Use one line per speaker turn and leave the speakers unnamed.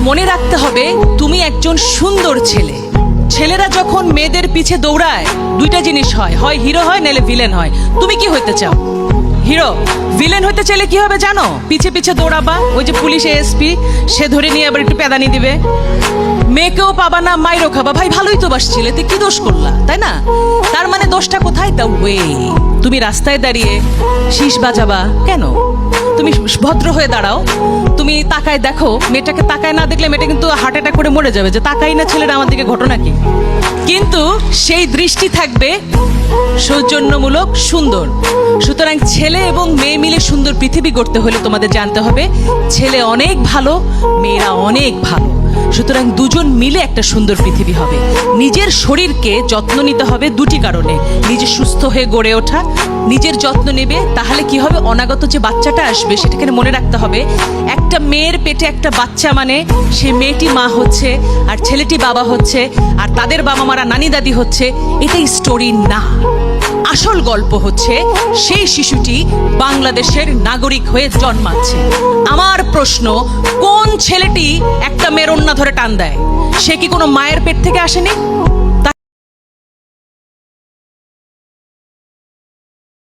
মনে রাখতে হবে তুমি একজন সুন্দর ছেলে। ছেলেরা যখন মেয়েদের পিছে দৌড়ায় দুইটা জিনিস হয়, হয় হিরো হয় নাহলে ভিলেন হয়। তুমি কি হইতে চাও? হিরো। ভিলেন হইতে চাইলে কি হবে জানো? পিছে পিছে দৌড়াবা, ওই যে পুলিশ এসপি সে ধরে নিয়ে আবার একটু পেদানি দিবে, মেয়েকেও পাবা না, মাইরও খাবা। ভাই ভালোই তো বাসছিলে, তুই কি দোষ করলা, তাই না? তার মানে দোষটা কোথায়? The way. তুমি রাস্তায় দাঁড়িয়ে শীষ বাজাবা কেন? তুমি ভদ্র হয়ে দাঁড়াও, তুমি তাকায় দেখো, মেয়েটাকে তাকায় না দেখলে মেয়েটা কিন্তু হার্ট অ্যাটাক করে মরে যাবে, যে তাকাই না ছেলেরা আমার দিকে, ঘটনা কি? কিন্তু সেই দৃষ্টি থাকবে সৌজন্যমূলক, সুন্দর। সুতরাং ছেলে এবং মেয়ে মিলে সুন্দর পৃথিবী গড়তে হলে তোমাদের জানতে হবে ছেলে অনেক ভালো, মেয়েরা অনেক ভালো। সুতরাং দুজন মিলে একটা সুন্দর পৃথিবী হবে। নিজের শরীরকে যত্ন নিতে হবে দুটি কারণে: নিজে সুস্থ হয়ে গড়ে ওঠা, নিজের যত্ন নেবে, তাহলে কি হবে, অনাগত যে বাচ্চাটা আসবে সেটাকে মনে রাখতে হবে একটা মেয়ের পেটে একটা বাচ্চা মানে সেই মেয়েটি মা হচ্ছে আর ছেলেটি বাবা হচ্ছে আর তাদের বাবা মারা নানি দাদি হচ্ছে। এটাই স্টোরি না, আসল গল্প হচ্ছে সেই শিশুটি বাংলাদেশের নাগরিক হয়ে জন্মাচ্ছে। আমার প্রশ্ন, কোন ছেলেটি একটা মেয়ের ওন্না ধরে টান দেয়? সে কি কোনো মায়ের পেট থেকে আসেনি?